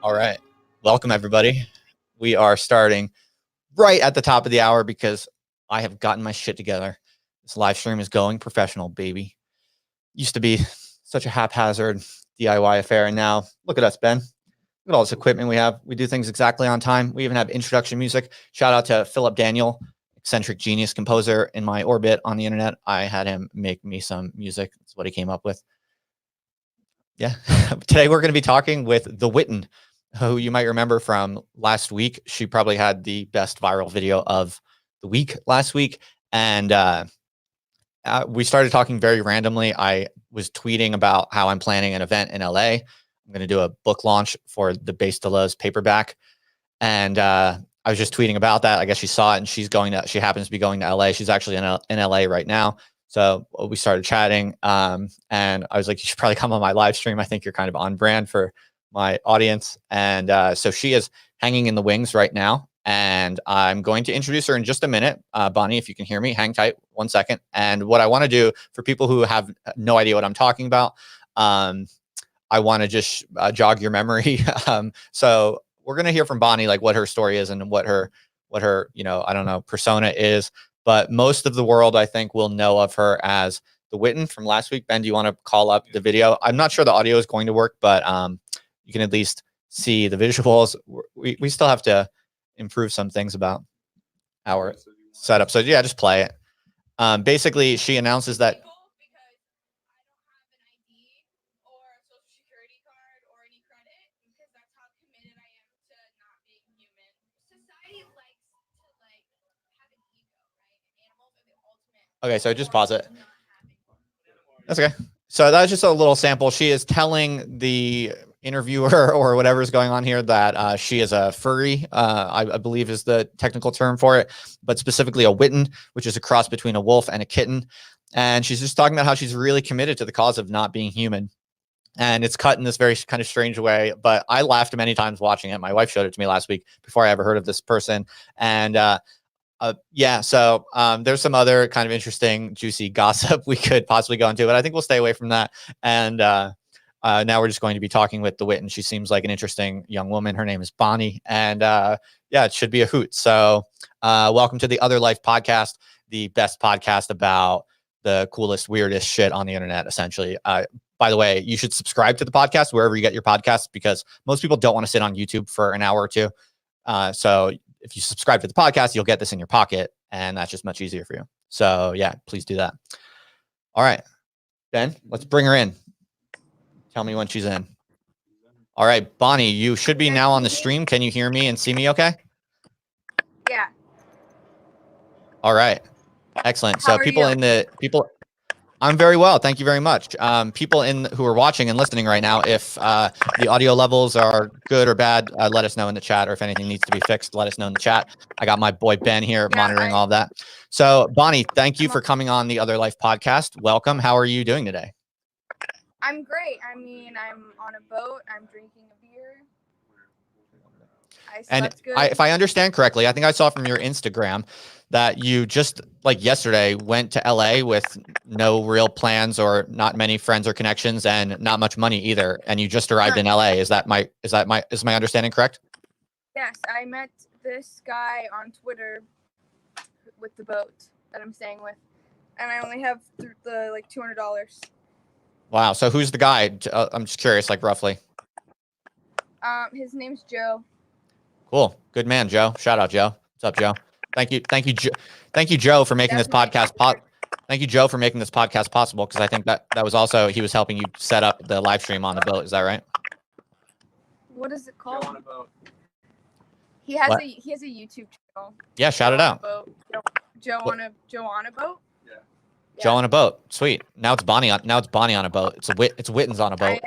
All right. Welcome, everybody. We are starting right at the top of the hour because I have gotten my shit together. This live stream is going professional, baby. Used to be such a haphazard DIY affair, and now look at us, Ben. Look at all this equipment we have. We do things exactly on time. We even have introduction music. Shout out to Philip Daniel, eccentric genius composer in my orbit on the internet. I had him make me some music. That's what he came up with. Yeah. Today we're going to be talking with the Witten, who you might remember from last week. She probably had the best viral video of the week last week. And we started talking very randomly. I was tweeting about how I'm planning an event in LA. I'm going to do a book launch for the Base Delos paperback. And I was just tweeting about that. I guess she saw it and she happens to be going to LA. She's actually in LA right now. So we started chatting, and I was like, you should probably come on my live stream. I think you're kind of on brand for my audience. And so she is hanging in the wings right now. And I'm going to introduce her in just a minute. Bonnie, if you can hear me, hang tight 1 second. And what I want to do for people who have no idea what I'm talking about, I want to just jog your memory. So we're going to hear from Bonnie, like what her story is and what her, I don't know, persona is. But most of the world, I think, will know of her as the Witten from last week. Ben, do you want to call up the video? I'm not sure the audio is going to work, but you can at least see the visuals. We still have to improve some things about our setup. So yeah, just play it. Basically, she announces that. Okay, so just pause it. That's okay. So that's just a little sample. She is telling the interviewer or whatever is going on here that she is a furry, I believe is the technical term for it, but specifically a Witten, which is a cross between a wolf and a kitten. And she's just talking about how she's really committed to the cause of not being human. And it's cut in this very kind of strange way, but I laughed many times watching it. My wife showed it to me last week before I ever heard of this person. And yeah, so there's some other kind of interesting, juicy gossip we could possibly go into, but I think we'll stay away from that. And now we're just going to be talking with the Witten. She seems like an interesting young woman. Her name is Bonnie. And yeah, it should be a hoot. So welcome to the Other Life podcast, the best podcast about the coolest, weirdest shit on the internet, essentially. By the way, you should subscribe to the podcast wherever you get your podcasts, because most people don't want to sit on YouTube for an hour or two. So if you subscribe to the podcast, you'll get this in your pocket, and that's just much easier for you. So yeah, please do that. All right, Ben, let's bring her in. Tell me when she's in. All right, Bonnie, you should be now on the stream. Can you hear me and see me okay? Yeah. All right. Excellent. So people I'm very well. Thank you very much. People who are watching and listening right now, if the audio levels are good or bad, let us know in the chat, or if anything needs to be fixed, let us know in the chat. I got my boy Ben here monitoring all of that. So Bonnie, thank you for coming on the Other Life podcast. Welcome. How are you doing today? I'm great. I mean, I'm on a boat. I'm drinking a beer. If I understand correctly, I think I saw from your Instagram that you just like yesterday went to LA with no real plans or not many friends or connections and not much money either. And you just arrived in LA. Is my understanding correct? Yes, I met this guy on Twitter with the boat that I'm staying with, and I only have the like $200. Wow. So who's the guy? I'm just curious, like roughly. His name's Joe. Cool. Good man, Joe. Shout out, Joe. What's up, Joe? Thank you, Joe, for making this podcast Thank you, Joe, for making this podcast possible, because I think that was also, he was helping you set up the live stream on the boat. Is that right? What is it called? Joe on a boat. He has a YouTube channel. Yeah, shout it out. Joe on a boat. Yeah. Joe on a boat. Sweet. Now it's Bonnie on a boat. It's Witten's on a boat.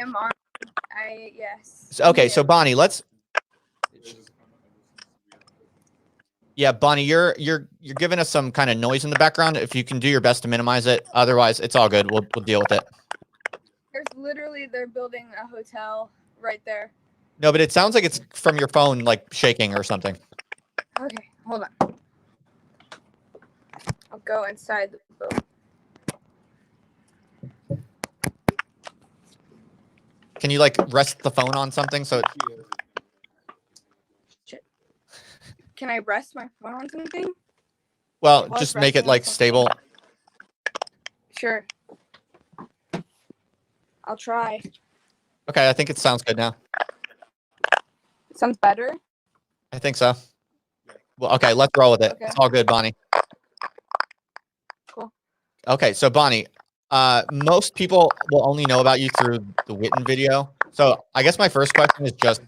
Yes. Okay, so Bonnie, yeah, Bonnie, you're giving us some kind of noise in the background. If you can do your best to minimize it, otherwise it's all good. We'll deal with it. They're building a hotel right there. No, but it sounds like it's from your phone, like shaking or something. Okay, hold on. I'll go inside the boat. Can you like rest the phone on something so? Can I rest my phone on something? Well, just make it like stable. Sure. I'll try. Okay, I think it sounds good now. It sounds better? I think so. Well, okay, let's roll with it. Okay. It's all good, Bonnie. Cool. Okay, so Bonnie, most people will only know about you through the Witten video. So I guess my first question is just,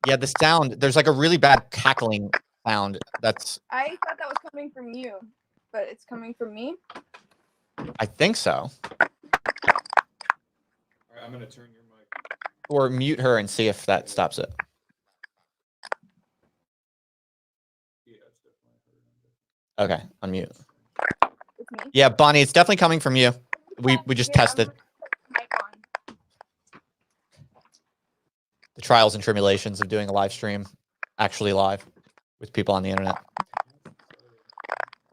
yeah, the sound, there's like a really bad cackling sound. I thought that was coming from you, but it's coming from me? I think so. All right, I'm going to turn your mic. Or mute her and see if that stops it. Okay, unmute. Yeah, Bonnie, it's definitely coming from you. We just tested. The trials and tribulations of doing a live stream, actually live, with people on the internet.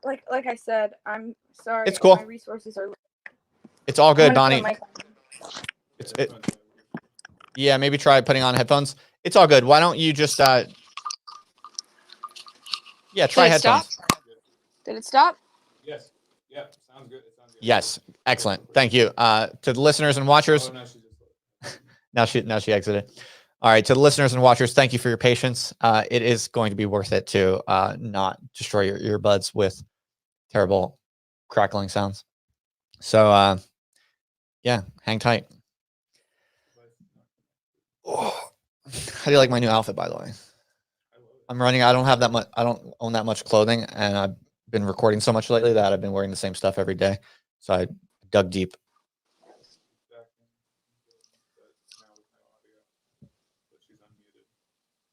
Like I said, I'm sorry. It's cool. My resources are. It's all good, Bonnie. Yeah, maybe try putting on headphones. It's all good. Why don't you just yeah, try headphones. Stop? Did it stop? Yes. Yeah, sounds good. It sounds good. Yes, excellent. Thank you. To the listeners and watchers. Oh, now she exited. All right, to the listeners and watchers, thank you for your patience. It is going to be worth it to not destroy your earbuds with terrible crackling sounds. So yeah, hang tight. Oh. How do you like my new outfit, by the way? I don't own that much clothing, and I've been recording so much lately that I've been wearing the same stuff every day. So I dug deep.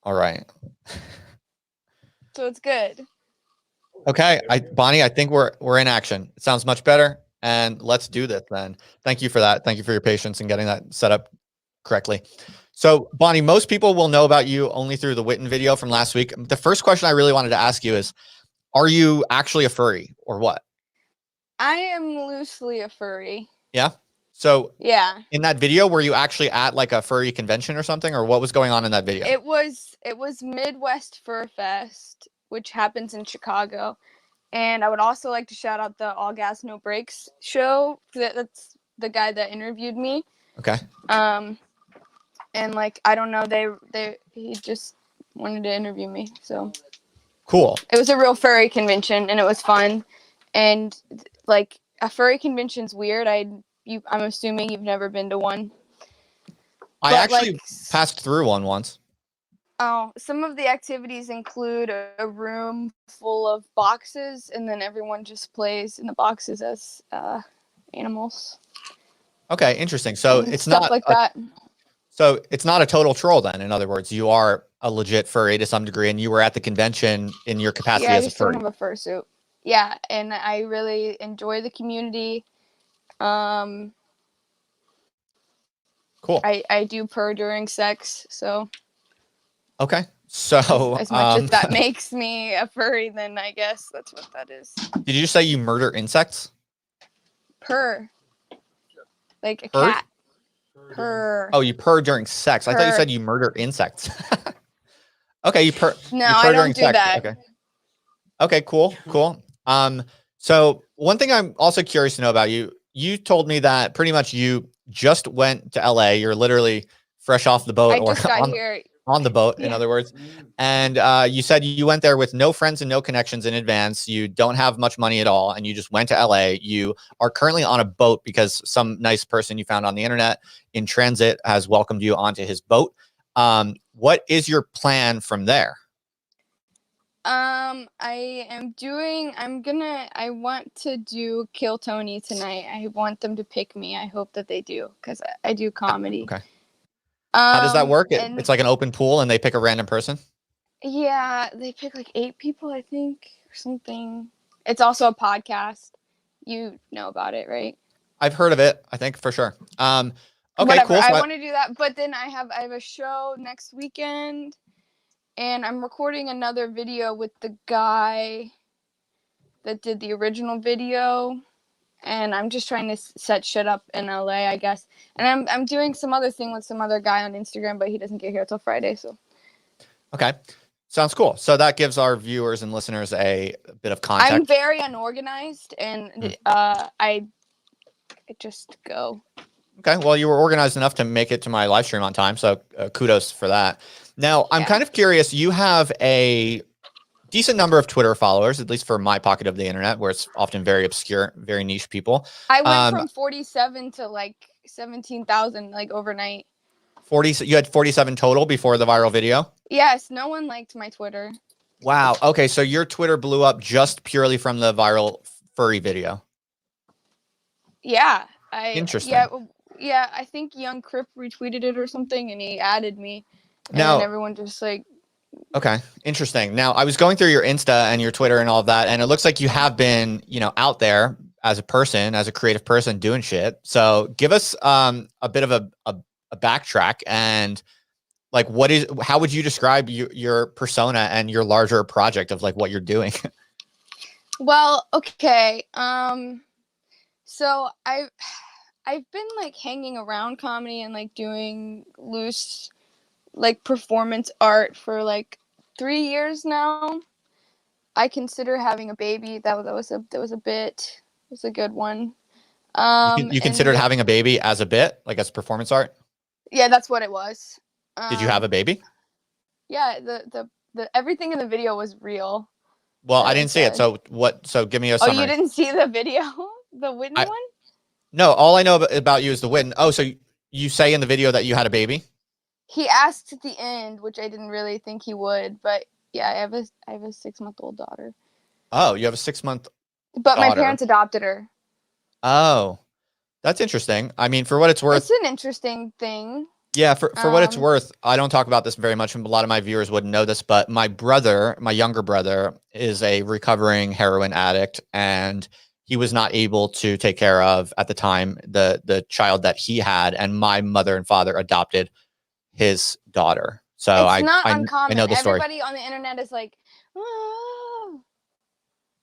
All right. So it's good. Okay, Bonnie, I think we're in action. It sounds much better, and let's do this then. Thank you for that. Thank you for your patience in getting that set up correctly. So, Bonnie, most people will know about you only through the Witten video from last week. The first question I really wanted to ask you is, are you actually a furry or what? I am loosely a furry. Yeah? So, yeah. In that video, were you actually at like a furry convention or something, or what was going on in that video? It was Midwest Fur Fest, which happens in Chicago. And I would also like to shout out the All Gas No Brakes show. That's the guy that interviewed me. Okay. And like, I don't know, he just wanted to interview me. So Cool. It was a real furry convention, and it was fun. And like a furry convention's weird. I'm assuming you've never been to one. I But, actually like, passed through one once. Oh, some of the activities include a room full of boxes, and then everyone just plays in the boxes as animals. Okay, interesting. So and it's stuff not like that. So it's not a total troll then. In other words, you are a legit furry to some degree, and you were at the convention in your capacity Yeah, I as a just don't furry. have a fursuit. Yeah, and I really enjoy the community. Cool. I do purr during sex, so Okay. So as much as that makes me a furry, then I guess that's what that is. did you say you murder insects? Purr, like a Purr? cat. Purr. Oh, you purr during sex. I thought you Purr. said you murder insects. Okay, you purr. No, you purr I during don't do sex. that. Okay. Okay, cool. So one thing I'm also curious to know about you, you told me that pretty much you just went to LA. You're literally fresh off the boat I just got on, here. on the boat, in Yeah. other words. And you said you went there with no friends and no connections in advance. You don't have much money at all. And you just went to LA. You are currently on a boat because some nice person you found on the internet in transit has welcomed you onto his boat. What is your plan from there? I want to do Kill Tony tonight. I want them to pick me. I hope that they do, because I do comedy. Okay. How does that work? And It's like an open pool and they pick a random person? yeah, they pick like 8 people, I think, or something. It's also a podcast. You know about it, right? I've heard of it, I think, for sure. Okay, Whatever. cool. So I want to do that, but then I have a show next weekend, and I'm recording another video with the guy that did the original video, and I'm just trying to set shit up in LA, I guess. And I'm doing some other thing with some other guy on Instagram, but he doesn't get here till Friday, so. Okay. Sounds cool. So that gives our viewers and listeners a bit of context. I'm very unorganized, and I just go. Okay. Well, you were organized enough to make it to my live stream on time. So kudos for that. Now, I'm kind of curious. You have a decent number of Twitter followers, at least for my pocket of the internet, where it's often very obscure, very niche people. I went from 47 to like 17,000 like overnight. 40. You had 47 total before the viral video? Yes. No one liked my Twitter. Wow. Okay. So your Twitter blew up just purely from the viral furry video. Yeah. Interesting. Yeah. I think Young Crip retweeted it or something, and he added me. And now, then everyone just like. Okay. Interesting. Now, I was going through your Insta and your Twitter and all of that, and it looks like you have been, out there as a person, as a creative person doing shit. So give us a bit of a backtrack and like, how would you describe your persona and your larger project of like what you're doing? Well, okay. So I've been like hanging around comedy and like doing loose like performance art for like 3 years now. I consider having a baby. That was a good one. You considered having a baby as a bit, like as performance art? Yeah, that's what it was. Did you have a baby? Yeah, the everything in the video was real. Well, I didn't see it. So give me a summary. Oh, you didn't see the video? The Witten one? No, all I know about you is the Witten. Oh, so you say in the video that you had a baby? He asked at the end, which I didn't really think he would, but yeah, I have a 6-month-old daughter. Oh, you have a 6-month But daughter. My parents adopted her. Oh, that's interesting. I mean, for what it's worth. It's an interesting thing. Yeah, for what it's worth, I don't talk about this very much, and a lot of my viewers wouldn't know this, but my younger brother, is a recovering heroin addict, and he was not able to take care of, at the time, the child that he had, and my mother and father adopted his daughter. So it's not uncommon. I know the story. Everybody on the internet is like, oh,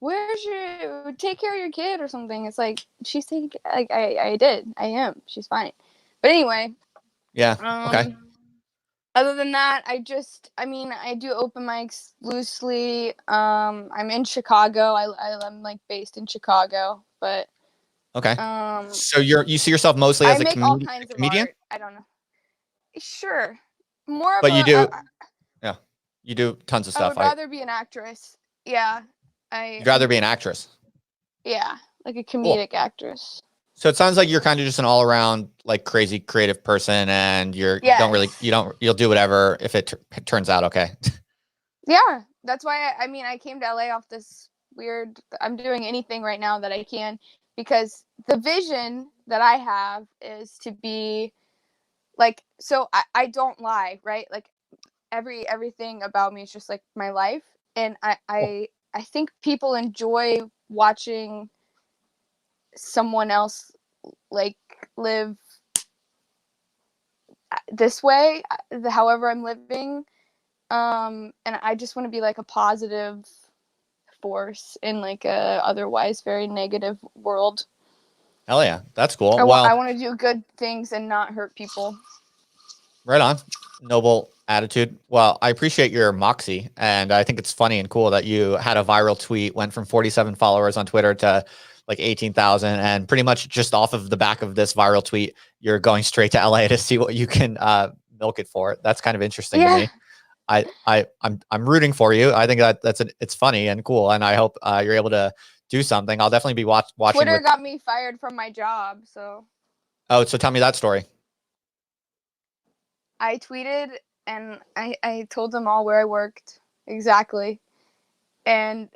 where's your take care of your kid or something? It's like she's taking like I am. She's fine. But anyway. Yeah. Okay. Other than that, I do open mics loosely. I'm in Chicago. I'm like based in Chicago, but okay. So you see yourself mostly as a all kinds of comedian? art. I don't know. Sure. More of but you do. Yeah. You do tons of I stuff. would rather be an actress. Yeah. You'd rather be an actress. Yeah, like a Cool. comedic actress. So it sounds like you're kind of just an all around like crazy creative person, and you'll do whatever if it turns out okay. Yeah, that's why I came to LA off this weird. I'm doing anything right now that I can because the vision that I have is to be like. So I don't lie, right? Like everything about me is just like my life, and I think people enjoy watching someone else like live this way, however I'm living. And I just want to be like a positive force in like a otherwise very negative world. Hell yeah, that's cool. I want to do good things and not hurt people. Right on. Noble attitude. Well, I appreciate your moxie, and I think it's funny and cool that you had a viral tweet, went from 47 followers on Twitter to like 18,000, and pretty much just off of the back of this viral tweet, you're going straight to LA to see what you can milk it for. That's kind of interesting to me. I'm rooting for you. I think it's funny and cool, and I hope you're able to do something. I'll definitely be watching. Twitter got me fired from my job, so. Oh, so tell me that story. I tweeted and I told them all where I worked exactly, and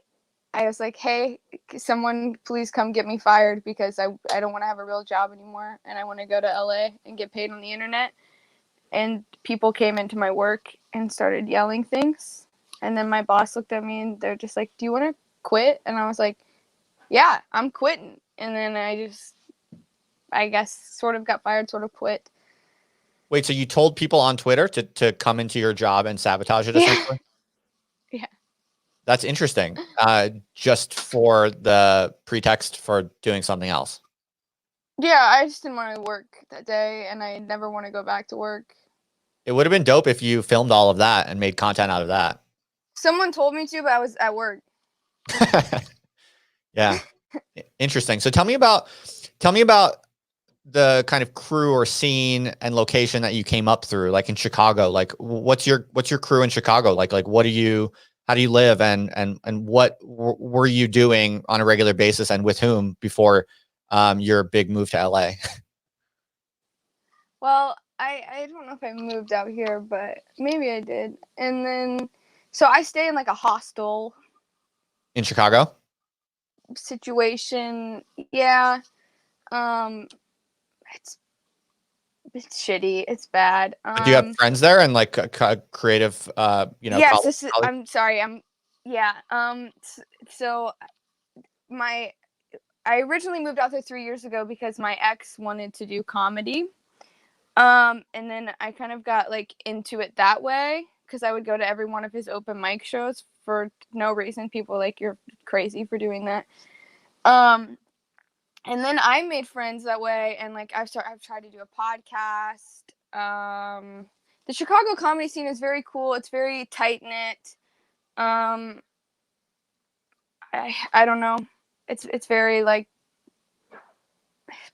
I was like, "Hey, someone please come get me fired because I don't want to have a real job anymore, and I want to go to LA and get paid on the internet." And people came into my work and started yelling things. And then my boss looked at me and they're just like, "Do you want to quit?" And I was like, "Yeah, I'm quitting." And then I guess, sort of got fired, sort of quit. Wait, so you told people on Twitter to come into your job and sabotage it, essentially? Yeah. That's interesting. Just for the pretext for doing something else. Yeah, I just didn't want to work that day, and I never want to go back to work. It would have been dope if you filmed all of that and made content out of that. Someone told me to, but I was at work. Yeah. Interesting. So tell me about the kind of crew or scene and location that you came up through, like in Chicago. Like what's your crew in Chicago? Like how do you live, and what were you doing on a regular basis and with whom before your big move to LA? Well, I don't know if I moved out here, but maybe I did. And then, so I stay in like a hostel In Chicago? situation. Yeah. It's shitty. It's bad. But do you have friends there and like creative, Yes, I'm sorry. Yeah. So I originally moved out there 3 years ago because my ex wanted to do comedy. And then I kind of got like into it that way because I would go to every one of his open mic shows for no reason. People were like, "You're crazy for doing that." And then I made friends that way, and like I've tried to do a podcast. The Chicago comedy scene is very cool. It's very tight knit. I don't know. It's very like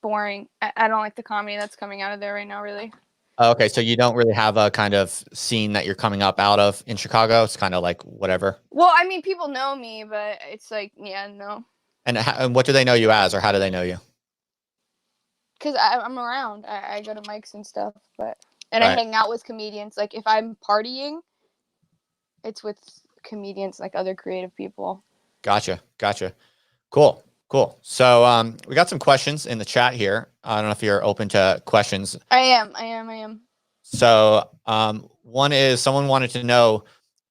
boring. I don't like the comedy that's coming out of there right now, really. Okay, so you don't really have a kind of scene that you're coming up out of in Chicago. It's kind of like whatever. Well, I mean, people know me, but it's like, yeah, no. And what do they know you as, or how do they know you? Because I'm around. I go to mics and stuff, but I Right. hang out with comedians. Like if I'm partying, it's with comedians, like other creative people. Gotcha. Cool. So we got some questions in the chat here. I don't know if you're open to questions. I am. So one is, someone wanted to know,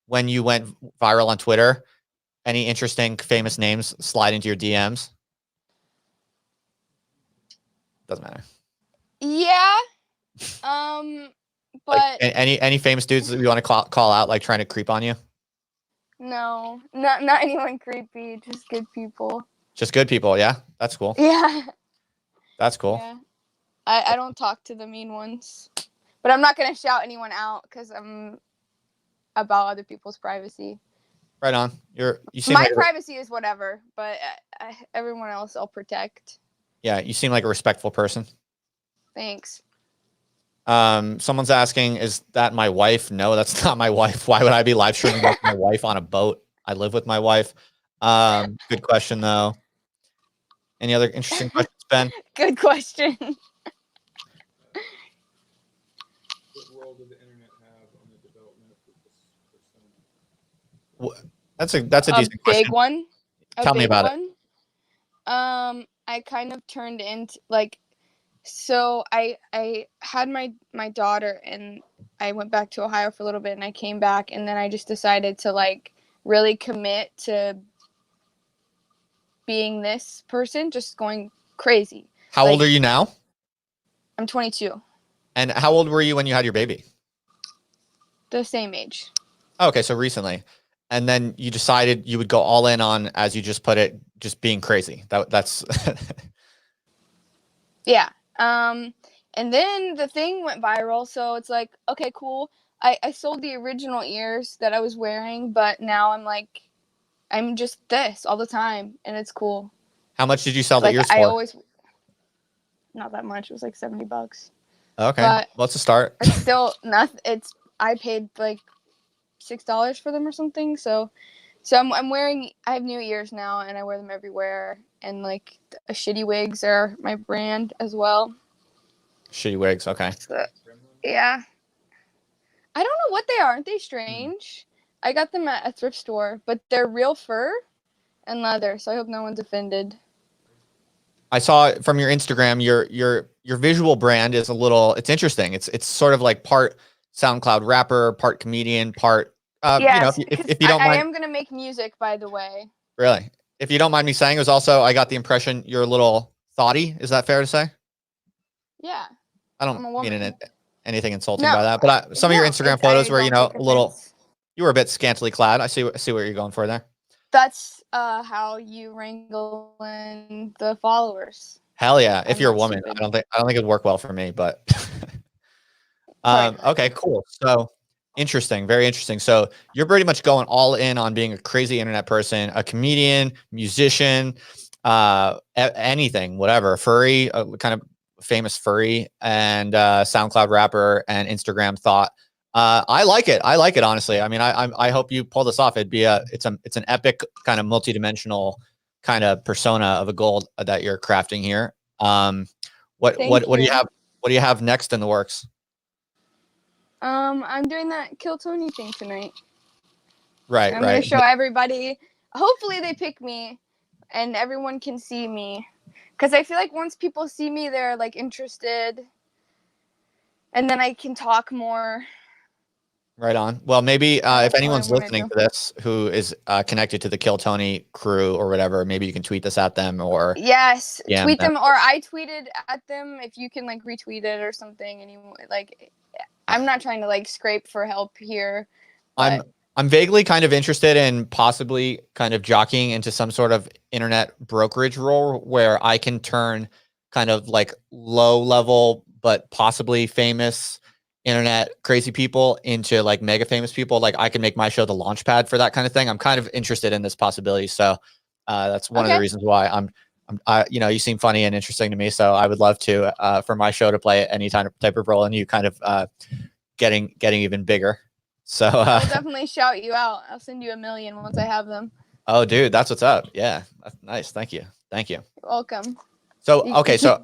when you went viral on Twitter, any interesting famous names slide into your DMs? Doesn't matter. Yeah. But Like, any famous dudes that you want to call out, like trying to creep on you? no, not anyone creepy. Just good people. Just good people. Yeah, that's cool. Yeah. That's cool. Yeah. I don't talk to the mean ones, but I'm not gonna shout anyone out because I'm about other people's privacy. Right on. You seem My like privacy is whatever, but everyone else I'll protect. Yeah, you seem like a respectful person. Thanks. Someone's asking, is that my wife? No, that's not my wife. Why would I be live streaming with my wife on a boat? I live with my wife. Good question though. Any other interesting questions, Ben? Good question. What role did the internet have on the development of this persona? That's a A decent big question. one. Tell me about it. I kind of turned into like, so I had my daughter and I went back to Ohio for a little bit and I came back and then I just decided to like really commit to being this person, just going crazy. How old are you now? I'm 22. And how old were you when you had your baby? The same age. Oh, okay, so recently. And then you decided you would go all in on, as you just put it, just being crazy. That's Yeah. And then the thing went viral, so it's like, okay, cool. I sold the original ears that I was wearing, but now I'm just this all the time, and it's cool. How much did you sell the Like ears I for? always, not that much. It was like $70. Okay, But what's a start? it's still nothing. I paid like $6 for them or something. So I'm wearing. I have new ears now, and I wear them everywhere. And like shitty wigs are my brand as well. Shitty wigs. Okay. So, yeah. I don't know what they are. Aren't they strange? I got them at a thrift store, but they're real fur and leather, so I hope no one's offended. I saw from your Instagram, your visual brand is a little. It's interesting. It's sort of like part SoundCloud rapper, part comedian, part. Yes, If you don't I mind, am gonna make music, by the way. really, if you don't mind me saying, it was also I got the impression you're a little thoughty. Is that fair to say? Yeah, I I'm a don't woman. mean anything insulting No, by that, but some of your Instagram photos I were, don't take a little. offense. You were a bit scantily clad. I see what you're going for there. That's how you wrangle in the followers. Hell yeah! If I'm you're a not woman, stupid. I don't think it'd work well for me. But Probably not. okay, cool. So interesting, very interesting. So you're pretty much going all in on being a crazy internet person, a comedian, musician, anything, whatever, furry, kind of famous furry, and SoundCloud rapper and Instagram thought. I like it. I like it, honestly. I mean, I hope you pull this off. It's an epic kind of multidimensional kind of persona of a goal that you're crafting here. What Thank do you you. have? What do you have next in the works? I'm doing that Kill Tony thing tonight. Right, I'm right. gonna show everybody. Hopefully they pick me, and everyone can see me. Cause I feel like once people see me, they're like interested, and then I can talk more. Right on. Well, maybe if That's what I anyone's wanna listening do. to this who is connected to the Kill Tony crew or whatever, maybe you can tweet this at them or Yes, tweet them. them, or I tweeted at them. If you can like retweet it or something, and you like, I'm not trying to like scrape for help here. But I'm vaguely kind of interested in possibly kind of jockeying into some sort of internet brokerage role where I can turn kind of like low level but possibly famous internet crazy people into like mega famous people. Like I can make my show the launch pad for that kind of thing. I'm kind of interested in this possibility. So that's one of the reasons why you seem funny and interesting to me. So I would love to for my show to play any type of role and you kind of getting even bigger. So I'll definitely shout you out. I'll send you $1 million once I have them. Oh, dude, that's what's up. Yeah, that's nice. Thank you. You're welcome. So okay, so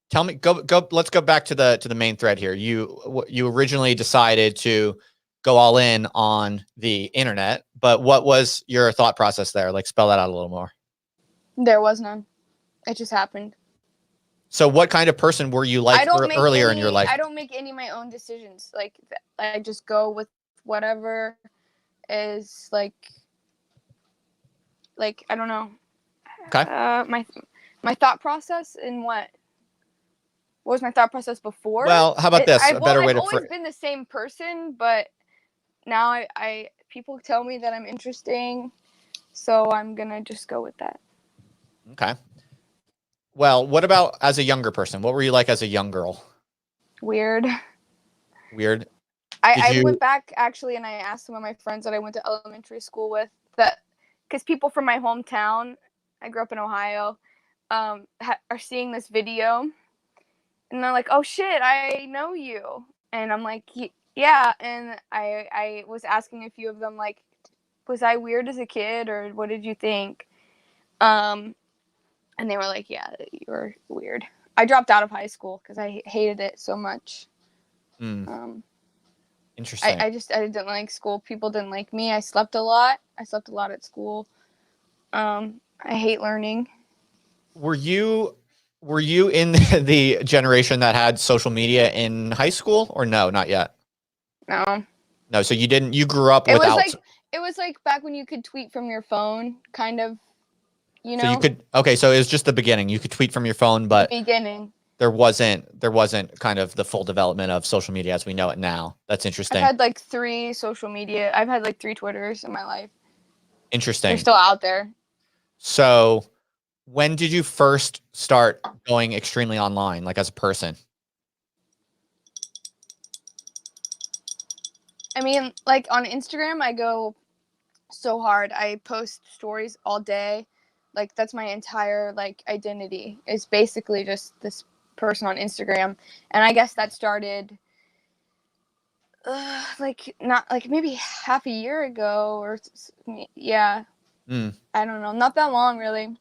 tell me, go. Let's go back to the main thread here. You originally decided to go all in on the internet, but what was your thought process there? Like, spell that out a little more. There was none. It just happened. So what kind of person were you like earlier in your life? I don't make any of my own decisions. Like I just go with whatever is like I don't know. Okay. My thought process in what was my thought process before? Well, how about this? I've always been the same person, but now I people tell me that I'm interesting, so I'm gonna just go with that. Okay. Well, what about as a younger person? What were you like as a young girl? Weird. I went back actually and I asked some of my friends that I went to elementary school with that because people from my hometown, I grew up in Ohio, are seeing this video And they're like, oh shit, I know you. And I'm like, yeah. And I was asking a few of them, like, was I weird as a kid, or what did you think? And they were like, yeah, you were weird. I dropped out of high school because I hated it so much. Interesting. I didn't like school. People didn't like me. I slept a lot. I slept a lot at school. I hate learning. Were you in the generation that had social media in high school, or no, not yet? No. No, so you didn't. You grew up It without. was like back when you could tweet from your phone, kind of. You know. So you could. Okay, so it was just the beginning. You could tweet from your phone, but the beginning. There wasn't kind of the full development of social media as we know it now. That's interesting. I've had like 3 social media. I've had like 3 Twitters in my life. Interesting. They're still out there. So when did you first start going extremely online, like as a person? I mean, like on Instagram, I go so hard. I post stories all day. Like that's my entire like identity. It's basically just this person on Instagram. And I guess that started like not like maybe half a year ago, or yeah. I don't know, not that long really.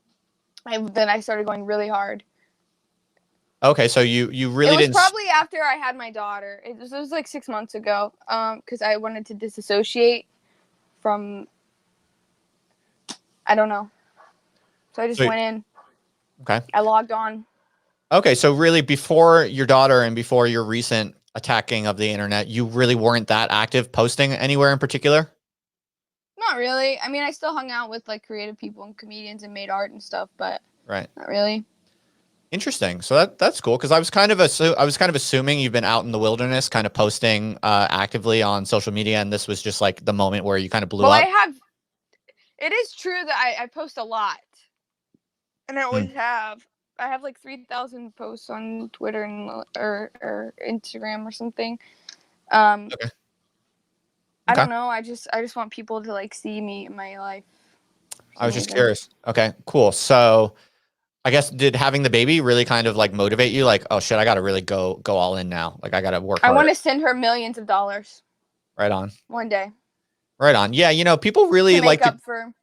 Then I started going really hard. Okay, so you really didn't. It was probably after I had my daughter. It was like 6 months ago. Because I wanted to disassociate from. I don't know. So I just went in. Okay. I logged on. Okay, so really before your daughter and before your recent attacking of the internet, you really weren't that active posting anywhere in particular? Not really. I mean, I still hung out with like creative people and comedians and made art and stuff, but not really. Interesting. So that's cool, because I was kind of assuming you've been out in the wilderness, kind of posting actively on social media, and this was just like the moment where you kind of blew up. It is true that I post a lot, and I always have. I have like 3,000 posts on Twitter or Instagram or something. Okay. I don't know. I just want people to like see me in my life. I was just curious. Okay, cool. So I guess did having the baby really kind of like motivate you? Like, oh shit, I got to really go all in now. Like I got to work hard. I want to send her millions of dollars. Right on. One day. Right on. Yeah, you know, people really like to.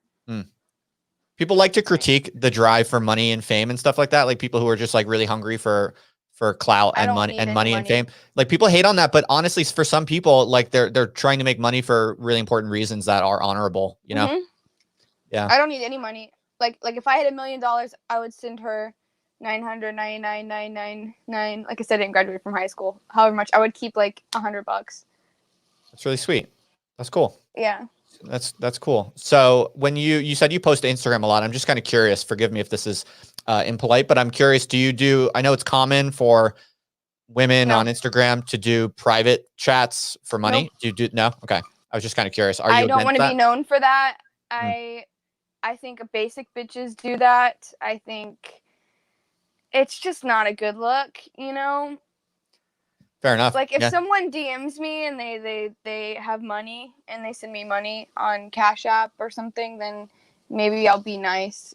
People like to critique the drive for money and fame and stuff like that. Like people who are just like really hungry for clout and money and fame. Like people hate on that, but honestly, for some people, like they're trying to make money for really important reasons that are honorable. You know? Yeah. I don't need any money. Like if I had $1 million, I would send her 999,999. Like I said, I didn't graduate from high school. However much, I would keep like $100. That's really sweet. That's cool. Yeah. That's cool. So when you said you post to Instagram a lot, I'm just kind of curious. Forgive me if this is impolite, but I'm curious. I know it's common for women on Instagram to do private chats for money. Nope. Do you do no? Okay. I was just kind of curious. I don't want to be known for that. I think basic bitches do that. I think it's just not a good look, you know? Fair enough. Like if someone DMs me and they have money and they send me money on Cash App or something, then maybe I'll be nice.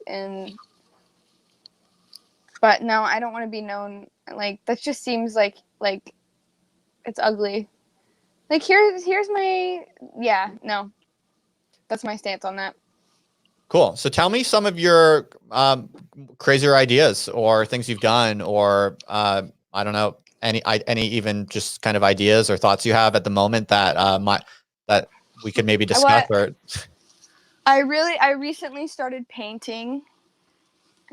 But no, I don't want to be known. Like that just seems like it's ugly. Like here's my no. That's my stance on that. Cool. So tell me some of your crazier ideas or things you've done, or I don't know, any even just kind of ideas or thoughts you have at the moment that that we could maybe discuss. I recently started painting.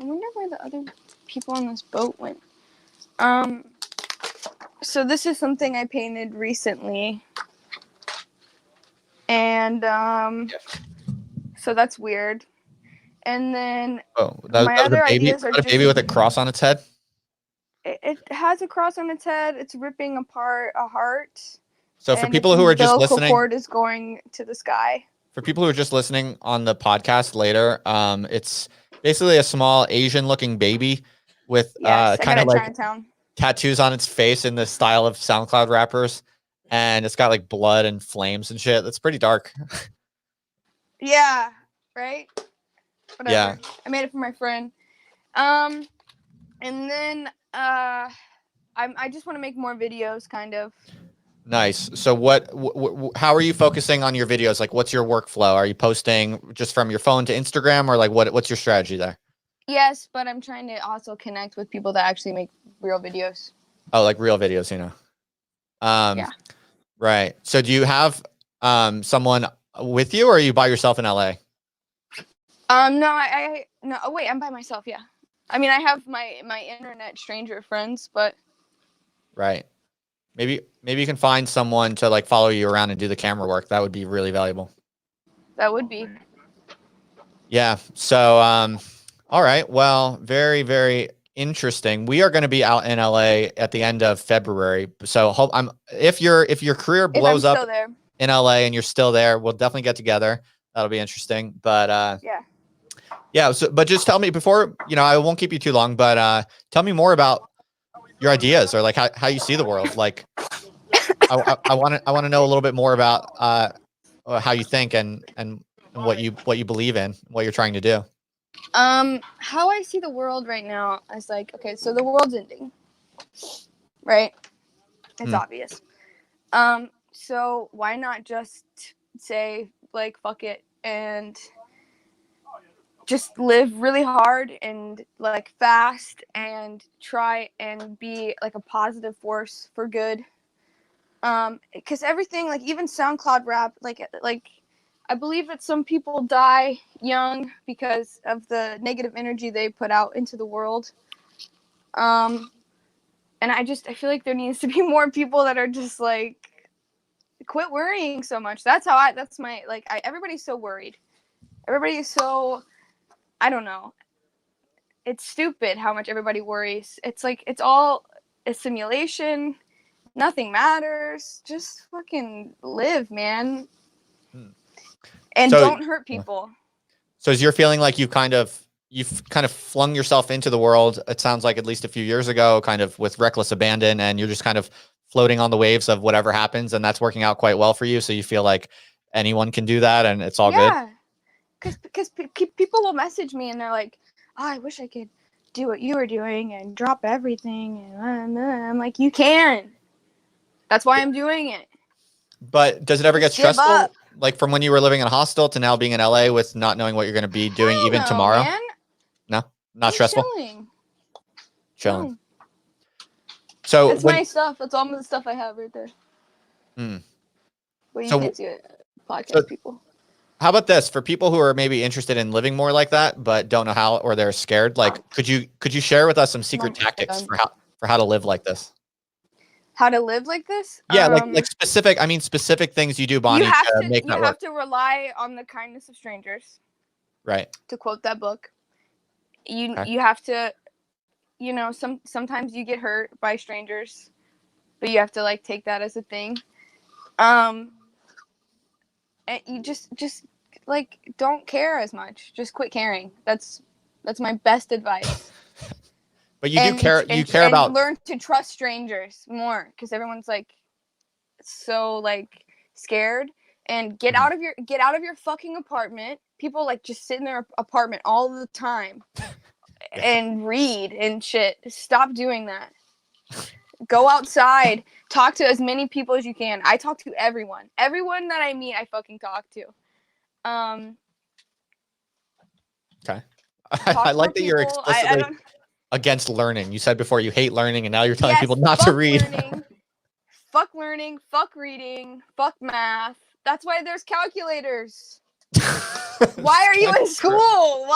I wonder where the other people on this boat went. So this is something I painted recently, and so that's weird. And then my other ideas are a baby with a cross on its head. It has a cross on its head. It's ripping apart a heart. So for people who are just listening, the cord is going to the sky. For people who are just listening on the podcast later, it's basically a small Asian-looking baby with kind of like Chinatown tattoos on its face in the style of SoundCloud rappers, and it's got like blood and flames and shit. That's pretty dark. Yeah. Right. Whatever. Yeah. I made it for my friend. And then I I just want to make more videos, kind of. Nice. So how are you focusing on your videos? Like, what's your workflow? Are you posting just from your phone to Instagram, or like what's your strategy there? Yes, but I'm trying to also connect with people that actually make real videos. Oh, like real videos, Yeah. Right. So do you have someone with you, or are you by yourself in LA? No, no. Oh, wait, I'm by myself. Yeah. I mean, I have my internet stranger friends, but Right. Maybe you can find someone to like follow you around and do the camera work. That would be really valuable. that would be. Yeah. So all right. Well, very, very interesting. We are going to be out in LA at the end of February. So hope if your career If I'm blows up still there. in LA and you're still there, we'll definitely get together. That'll be interesting. But Yeah. yeah, so but just tell me before, I won't keep you too long, but tell me more about your ideas, or like how you see the world. Like I want to know a little bit more about how you think and what you believe in, what you're trying to do. How I see the world right now is like, okay, so the world's ending. Right? It's obvious. So why not just say like fuck it and just live really hard and like fast and try and be like a positive force for good. Because everything, like even SoundCloud rap, like I believe that some people die young because of the negative energy they put out into the world. And I feel like there needs to be more people that are just like quit worrying so much. That's my like everybody's so worried. Everybody is so, I don't know. It's stupid how much everybody worries. It's like it's all a simulation. Nothing matters. Just fucking live, man. And So don't hurt people. So is your feeling like you've kind of flung yourself into the world? It sounds like at least a few years ago, kind of with reckless abandon, and you're just kind of floating on the waves of whatever happens, and that's working out quite well for you. So you feel like anyone can do that, and it's all good. Yeah, because people will message me and they're like, oh, I wish I could do what you were doing and drop everything, and I'm like, you can. That's why I'm doing it. But does it ever get Just give stressful? up. Like from when you were living in a hostel to now being in LA with not knowing what you're going to be doing Hell even no, tomorrow? Man. No, not I'm stressful. Chilling. No. So that's my stuff. That's all the stuff I have right there. But you can't see it. Podcast people. How about this for people who are maybe interested in living more like that, but don't know how, or they're scared? Like, could you share with us some secret tactics for how to live like this? How to live like this? Yeah, like specific things you do, Bonnie, to make that work. You have to rely on the kindness of strangers. Right. To quote that book. You have to, sometimes you get hurt by strangers, but you have to like take that as a thing. And you just like don't care as much. Just quit caring. That's my best advice. But you do care. You care about. Learn to trust strangers more because everyone's like so like scared. And get out of your fucking apartment. People like just sit in their apartment all the time and read and shit. Stop doing that. Go outside. Talk to as many people as you can. I talk to everyone. Everyone that I meet, I fucking talk to. Okay. I like that you're explicitly against learning. You said before you hate learning, and now you're telling people not to read. Fuck learning. Fuck reading. Fuck math. That's why there's calculators. Why are you in school?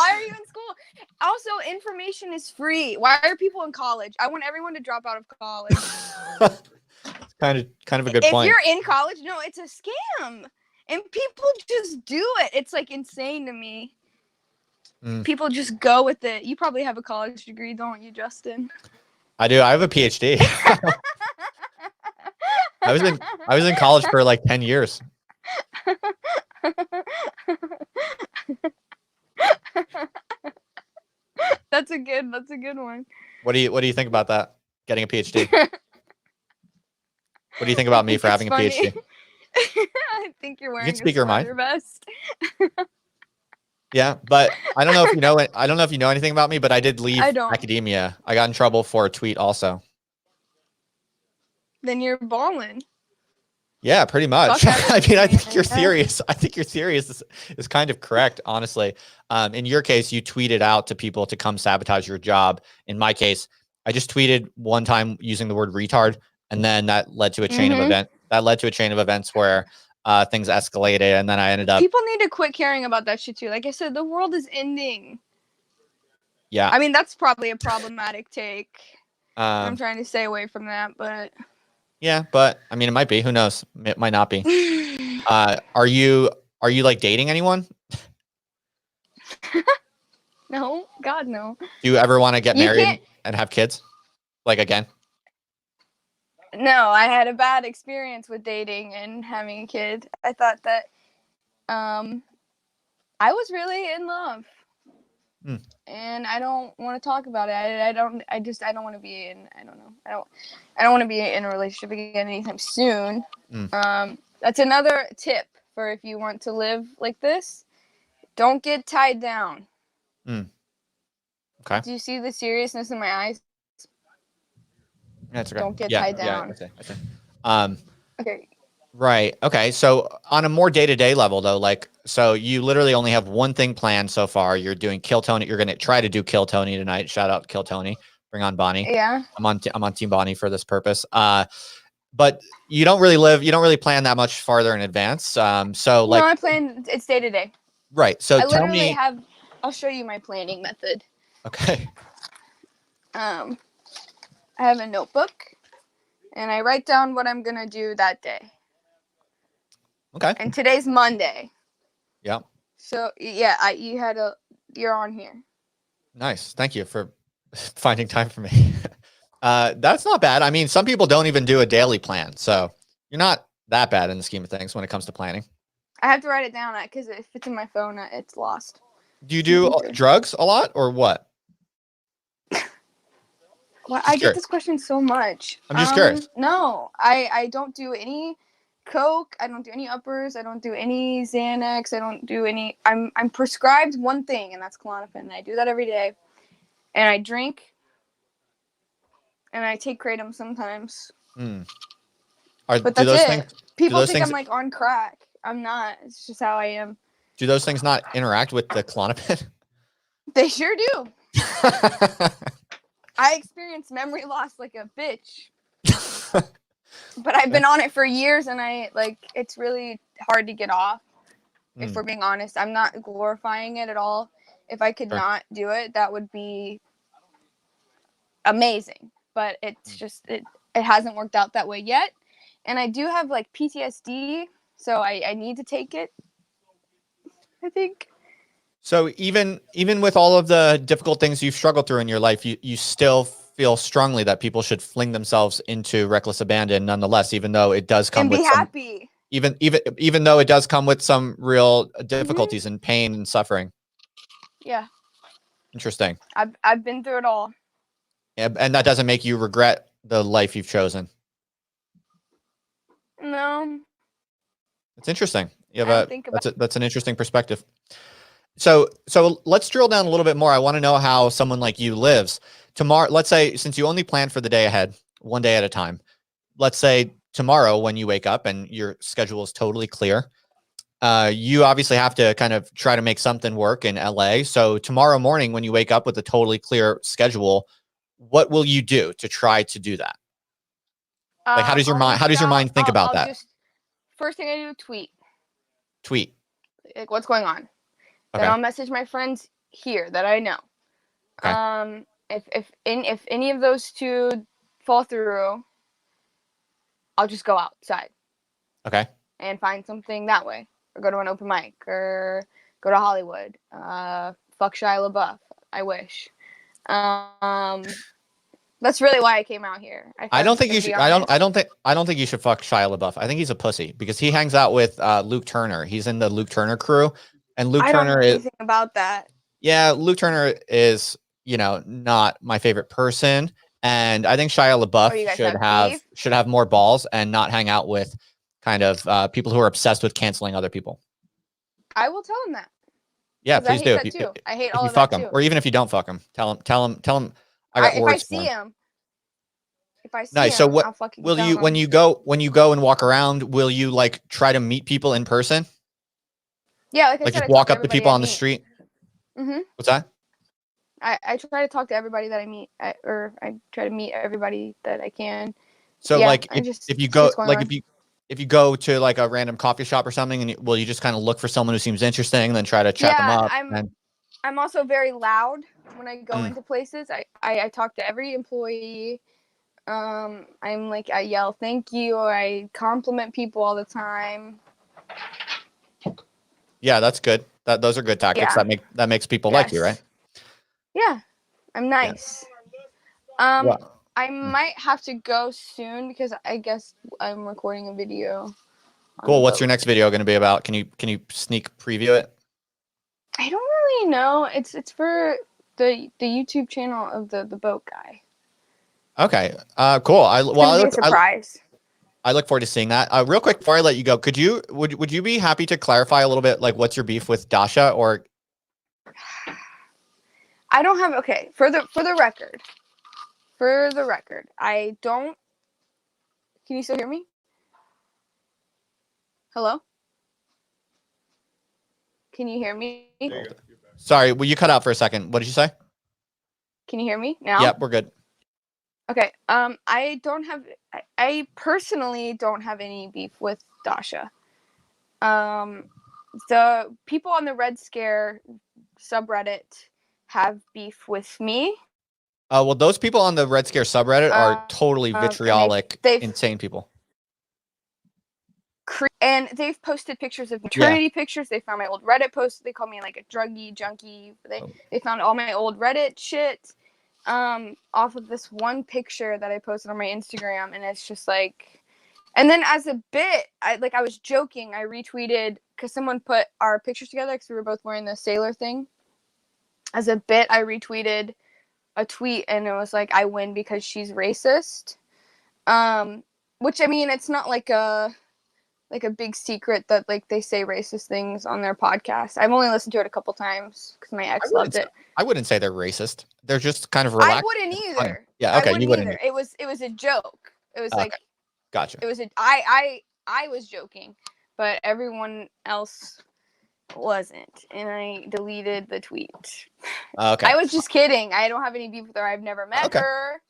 Also, information is free. Why are people in college? I want everyone to drop out of college. kind of a good point. If you're in college, no, it's a scam. And people just do it. It's like insane to me. People just go with it. You probably have a college degree, don't you, Justin? I do. I have a PhD. I was in college for like 10 years. That's a good one. What do you think about that? Getting a PhD? What do you think about me for having a PhD? I think you're wearing a sweater vest. Yeah, but I don't know if you know it. I don't know if you know anything about me, but I did leave academia. I got in trouble for a tweet also. then you're balling. Yeah, pretty much. Fuck I mean, I think everything, your man. theory I think your theory is kind of correct, honestly. In your case, you tweeted out to people to come sabotage your job. In my case, I just tweeted one time using the word retard, and then that led to a chain of events. That led to a chain of events where things escalated, and then I ended up. People need to quit caring about that shit too. Like I said, the world is ending. Yeah. I mean, that's probably a problematic take. I'm Um, trying to stay away from that, but yeah, but I mean, it might be. Who knows? It might not be. Are you like dating anyone? no, God no. Do you ever want to get You married can't. and have kids? Like again? No, I had a bad experience with dating and having a kid. I thought that I was really in love. Hmm. And I don't want to talk about it. I don't want to be in, I don't know. I don't want to be in a relationship again anytime soon. That's another tip for if you want to live like this. Don't get tied down. Okay. Do you see the seriousness in my eyes? That's okay. Don't get tied down. I see. Okay. Right. Okay. So on a more day-to-day level though, like, so you literally only have one thing planned so far. You're doing Kill Tony. You're going to try to do Kill Tony tonight. Shout out Kill Tony. Bring on Bonnie. Yeah. I'm on Team Bonnie for this purpose. But you don't really plan that much farther in advance. So like, no, I plan, it's day to day. right. So I tell literally me. I'll show you my planning method. Okay. I have a notebook and I write down what I'm going to do that day. Okay. And today's Monday. Yeah. So yeah, you're on here. Nice. Thank you for finding time for me. That's not bad. I mean, some people don't even do a daily plan. So you're not that bad in the scheme of things when it comes to planning. I have to write it down because if it's in my phone, it's lost. Do you do drugs a lot or what? Well, I get this question so much. I'm just curious. No, I don't do any coke. I don't do any uppers. I don't do any Xanax. I don't do any. I'm prescribed one thing, and that's Klonopin. I do that every day, and I drink, and I take kratom sometimes. But that's it. People think I'm like on crack. I'm not. It's just how I am. Do those things not interact with the Klonopin? They sure do. I experienced memory loss like a bitch. But I've been on it for years, and it's really hard to get off. If we're being honest, I'm not glorifying it at all. If I could not do it, that would be amazing. But it's just it hasn't worked out that way yet. And I do have like PTSD, so I need to take it, I think. So even with all of the difficult things you've struggled through in your life, you still feel strongly that people should fling themselves into reckless abandon nonetheless, even though it does come and be with happy. Even though it does come with some real difficulties and pain and suffering. Yeah. Interesting. I've been through it all. Yeah, and that doesn't make you regret the life you've chosen. No. It's interesting. That's an interesting perspective. So let's drill down a little bit more. I want to know how someone like you lives. Tomorrow, let's say, since you only plan for the day ahead, one day at a time, let's say tomorrow when you wake up and your schedule is totally clear, you obviously have to kind of try to make something work in LA. So tomorrow morning when you wake up with a totally clear schedule, what will you do to try to do that? Like, how does your mind think about that? First thing I do, tweet. Like, what's going on? Okay. Then I'll message my friends here that I know. Okay. If any of those two fall through, I'll just go outside. Okay. And find something that way, or go to an open mic, or go to Hollywood. Fuck Shia LaBeouf. I wish. That's really why I came out here. I don't think you should. I don't think you should fuck Shia LaBeouf. I think he's a pussy because he hangs out with Luke Turner. He's in the Luke Turner crew, and Luke Turner don't know anything about that. Yeah, Luke Turner is, not my favorite person, and I think Shia LaBeouf should have more balls and not hang out with kind of people who are obsessed with canceling other people. I will tell him that. Yeah, please do. I hate all of that fuck him, or even if you don't fuck him, tell him. I got words for him. if I see Nice. him, So what I'll fucking will film you, when him. you go and walk around, will you like try to meet people in person? Yeah, like I Like said, just I talk walk to up to everybody people I on the meet. street? Mm-hmm. What's that? I try to talk to everybody that I meet, or I try to meet everybody that I can. So Yeah, like I just if you see go, what's going like on. if you go to like a random coffee shop or something, and will you just kind of look for someone who seems interesting and then try to chat them Yeah, up? And I'm also very loud when I go Mm. into places. I talk to every employee. I'm like, I yell thank you, or I compliment people all the time. yeah, that's good. Those are good tactics. Yeah. That makes people like you, right? Yes. Yeah, I'm Yeah. nice. Well, I might have to go soon because I guess I'm recording a video on cool. the What's your boat. next video going to be about? Can you sneak preview it? I don't really know. It's for the YouTube channel of the boat guy. Okay. Cool. It's gonna be a surprise. I look forward to seeing that. Real quick before I let you go, would you be happy to clarify a little bit like what's your beef with Dasha? Or I don't have okay for the record. For the record, I don't. Can you still hear me? Hello? Can you hear me? There you go. You're back. sorry, well, you cut out for a second. What did you say? Can you hear me now? Yep, we're good. Okay. I don't have. I personally don't have any beef with Dasha. The people on the Red Scare subreddit have beef with me. Well, those people on the Red Scare subreddit are totally And vitriolic, they've insane people. and they've posted pictures of maternity pictures. They found my old Reddit posts. They called me like a druggie junkie. They found all my old Reddit shit off of this one picture that I posted on my Instagram, and it's just like. And then as a bit, I was joking. I retweeted because someone put our pictures together because we were both wearing the sailor thing. As a bit, I retweeted a tweet, and it was like, "I win because she's racist." Which I mean, it's not like a big secret that like they say racist things on their podcast. I've only listened to it a couple times because my ex loved it. I wouldn't say they're racist. They're just kind of I relaxed. wouldn't either. Yeah, okay, you wouldn't either. It was a joke. It was like gotcha. it was a I was joking, but everyone else wasn't, and I deleted the tweet. Okay, I was just kidding. I don't have any beef with her. I've never met her.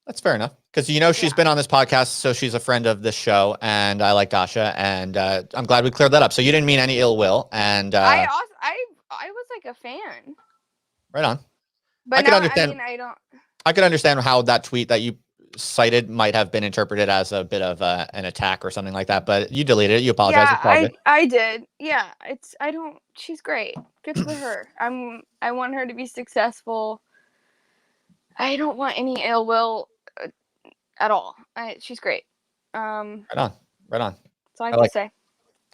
That's fair enough because she's been on this podcast, so she's a friend of this show, and I like Dasha, and I'm glad we cleared that up. So you didn't mean any ill will, and I was like a fan. Right on. But I could now, understand. I mean, I don't. I could understand how that tweet that you cited might have been interpreted as a bit of an attack or something like that, but you deleted it. You apologize. Yeah, I did. Yeah, she's great. Good for her. I want her to be successful. I don't want any ill will at all. She's great. Right on. Right on. That's all I have to say.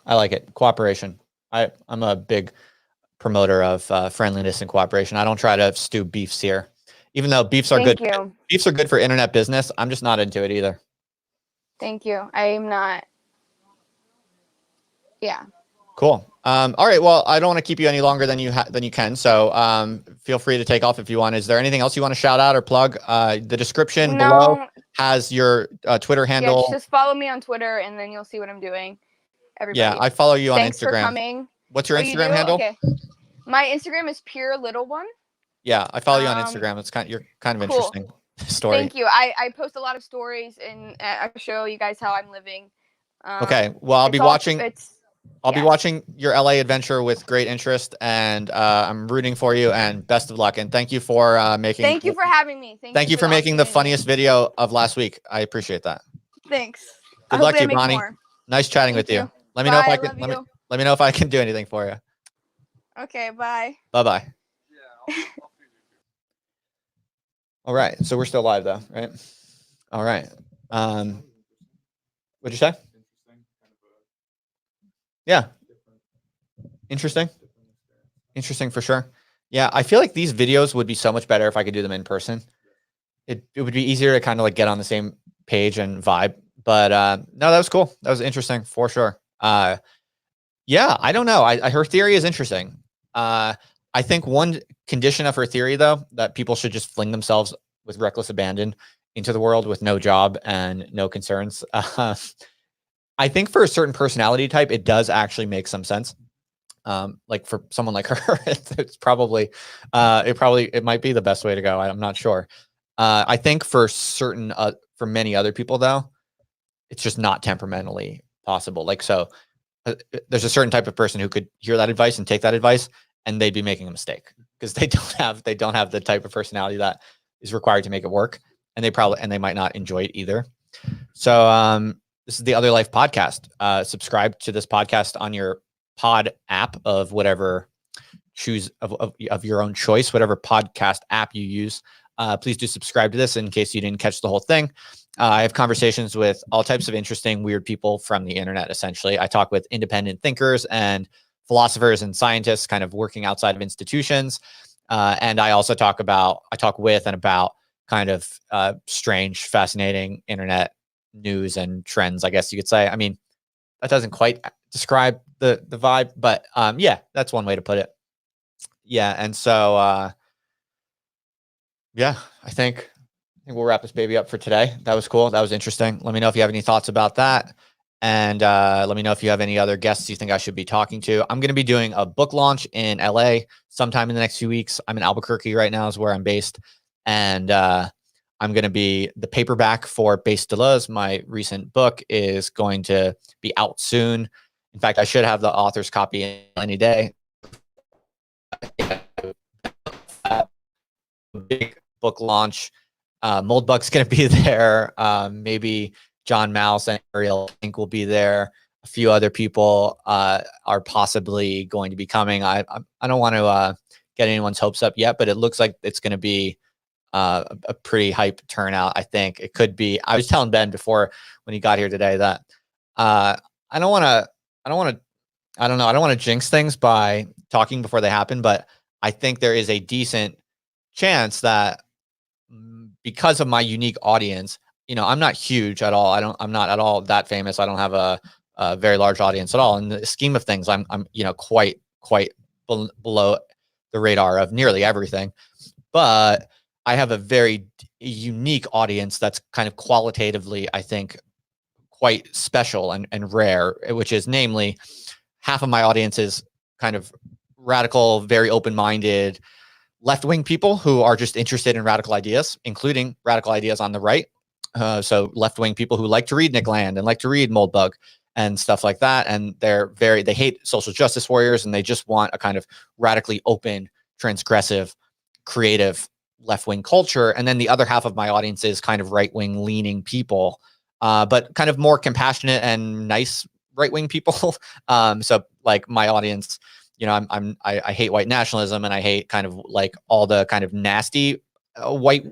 I like it. Cooperation. I'm a big promoter of friendliness and cooperation. I don't try to stew beefs here, even though beefs are good. Thank you. Beefs are good for internet business. I'm just not into it either. Thank you. I am not. Yeah. Cool. All right. Well, I don't want to keep you any longer than you can. So feel free to take off if you want. Is there anything else you want to shout out or plug? The description below has your Twitter handle. Yeah, just follow me on Twitter, and then you'll see what I'm doing. Everybody. Yeah, I follow you on Instagram. Thanks for coming. What's your Instagram handle? Okay. My Instagram is Pure Little One. Yeah, I follow you on Instagram. It's you're kind of interesting story. Thank you. I post a lot of stories, and I show you guys how I'm living. Okay. Well, I'll be watching. I'll be watching your LA adventure with great interest, and I'm rooting for you. And best of luck. And thank you for making. Thank you for having me. Thank you for making the funniest video of last week. I appreciate that. Thanks. Good luck to you, Bonnie. Nice chatting with you. Let me know if I can. Let me know if I can do anything for you. Okay. Bye. Bye bye. Yeah. All right. So we're still live though, right? All right. What'd you say? Yeah. Interesting. Interesting for sure. Yeah. I feel like these videos would be so much better if I could do them in person. It would be easier to kind of like get on the same page and vibe. But no, that was cool. That was interesting for sure. Yeah, I don't know. Her theory is interesting. I think one condition of her theory, though, that people should just fling themselves with reckless abandon into the world with no job and no concerns. I think for a certain personality type, it does actually make some sense. Like for someone like her, it's probably, it might be the best way to go. I'm not sure. I think for many other people though, it's just not temperamentally possible. Like, so there's a certain type of person who could hear that advice and take that advice, and they'd be making a mistake because they don't have the type of personality that is required to make it work. And they might not enjoy it either. So, this is the Other Life podcast. Subscribe to this podcast on your pod app of whatever of your own choice, whatever podcast app you use. Please do subscribe to this in case you didn't catch the whole thing. I have conversations with all types of interesting, weird people from the internet. Essentially, I talk with independent thinkers and philosophers and scientists, kind of working outside of institutions. And I also talk with and about kind of strange, fascinating internet news and trends, I guess you could say. I mean, that doesn't quite describe the vibe, but yeah, that's one way to put it. Yeah, and so yeah, I think we'll wrap this baby up for today. That was cool. That was interesting. Let me know if you have any thoughts about that. And let me know if you have any other guests you think I should be talking to. I'm going to be doing a book launch in LA sometime in the next few weeks. I'm in Albuquerque right now is where I'm based. And I'm going to be the paperback for Base Deleuze. My recent book is going to be out soon. In fact, I should have the author's copy any day. Big book launch. Moldbug's going to be there. Maybe John Mouse and Ariel Pink will be there. A few other people are possibly going to be coming. I don't want to get anyone's hopes up yet, but it looks like it's going to be a pretty hype turnout. I think it could be. I was telling Ben before when he got here today that I don't want to jinx things by talking before they happen, but I think there is a decent chance that because of my unique audience, I'm not huge at all. I'm not at all that famous. I don't have a very large audience at all. In the scheme of things, I'm quite below the radar of nearly everything. But I have a very unique audience that's kind of qualitatively, I think, quite special and rare, which is namely half of my audience is kind of radical, very open-minded, left-wing people who are just interested in radical ideas, including radical ideas on the right. So left-wing people who like to read Nick Land and like to read Moldbug and stuff like that. And they hate social justice warriors, and they just want a kind of radically open, transgressive, creative left-wing culture. And then the other half of my audience is kind of right-wing leaning people, but kind of more compassionate and nice right-wing people. So like my audience, I hate white nationalism, and I hate kind of like all the kind of nasty white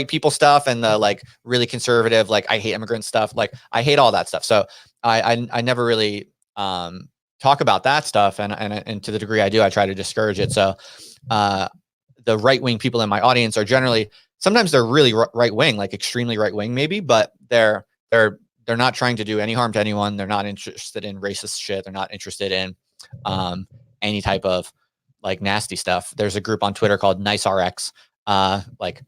people stuff, and the like really conservative, like I hate immigrant stuff. Like I hate all that stuff. So I never really talk about that stuff, and to the degree I do, I try to discourage it. So the right-wing people in my audience are generally, sometimes they're really right-wing, like extremely right-wing maybe, but they're not trying to do any harm to anyone. They're not interested in racist shit. They're not interested in any type of like nasty stuff. There's a group on Twitter called NiceRx, like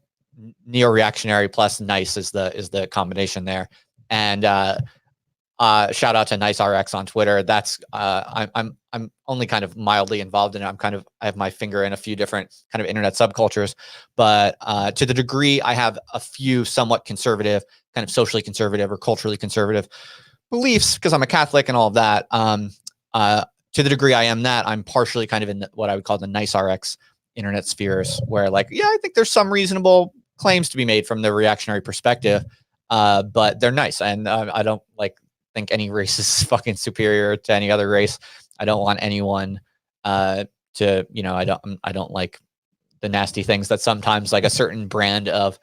neo-reactionary plus nice is the combination there. And shout out to NiceRx on Twitter. That's I'm only kind of mildly involved in it. I have my finger in a few different kind of internet subcultures, but to the degree I have a few somewhat conservative, kind of socially conservative or culturally conservative beliefs, because I'm a Catholic and all of that. To the degree I am that, I'm partially kind of in what I would call the NiceRx internet spheres, where like, yeah, I think there's some reasonable claims to be made from the reactionary perspective, but they're nice. And I don't think any race is fucking superior to any other race. I don't want anyone I don't like the nasty things that sometimes like a certain brand of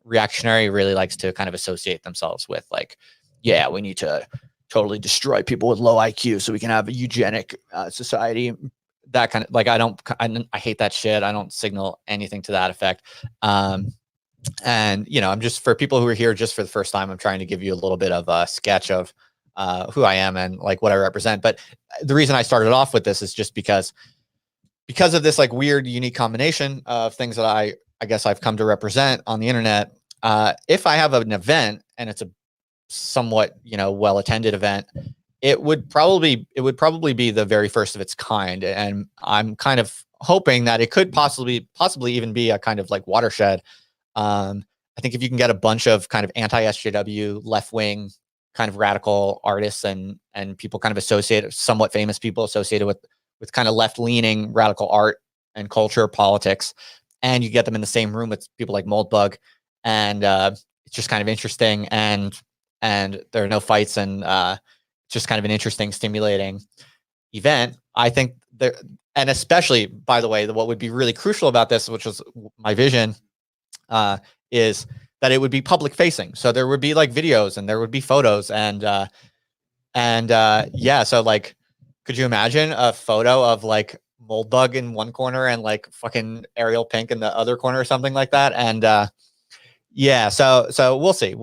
reactionary really likes to kind of associate themselves with. Like, yeah, we need to totally destroy people with low IQ so we can have a eugenic society. That kind of like, I hate that shit. I don't signal anything to that effect. And I'm just, for people who are here just for the first time, I'm trying to give you a little bit of a sketch of who I am and like what I represent. But the reason I started off with this is just because of this like weird, unique combination of things that I guess I've come to represent on the internet. if I have an event and it's a somewhat, you know, well-attended event, it would probably be the very first of its kind. And I'm kind of hoping that it could possibly even be a kind of like watershed. I think if you can get a bunch of kind of anti-SJW, left-wing kind of radical artists and people kind of associated, somewhat famous people associated with kind of left-leaning radical art and culture, politics, and you get them in the same room with people like Moldbug, and it's just kind of interesting, and there are no fights, and just kind of an interesting, stimulating event. I think there, and especially, by the way, what would be really crucial about this, which was my vision, is that it would be public facing. So there would be like videos and there would be photos and yeah. So like, could you imagine a photo of like Moldbug in one corner and like fucking Ariel Pink in the other corner or something like that? And yeah, so we'll see.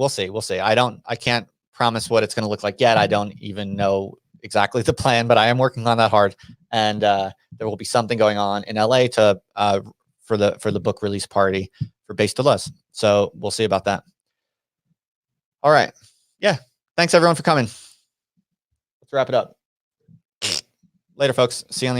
I can't promise what it's going to look like yet. I don't even know exactly the plan, but I am working on that hard. And there will be something going on in LA to for the book release party for Base de Luz. So we'll see about that. All right. Yeah. Thanks everyone for coming. Let's wrap it up. Later, folks. See you on the internet.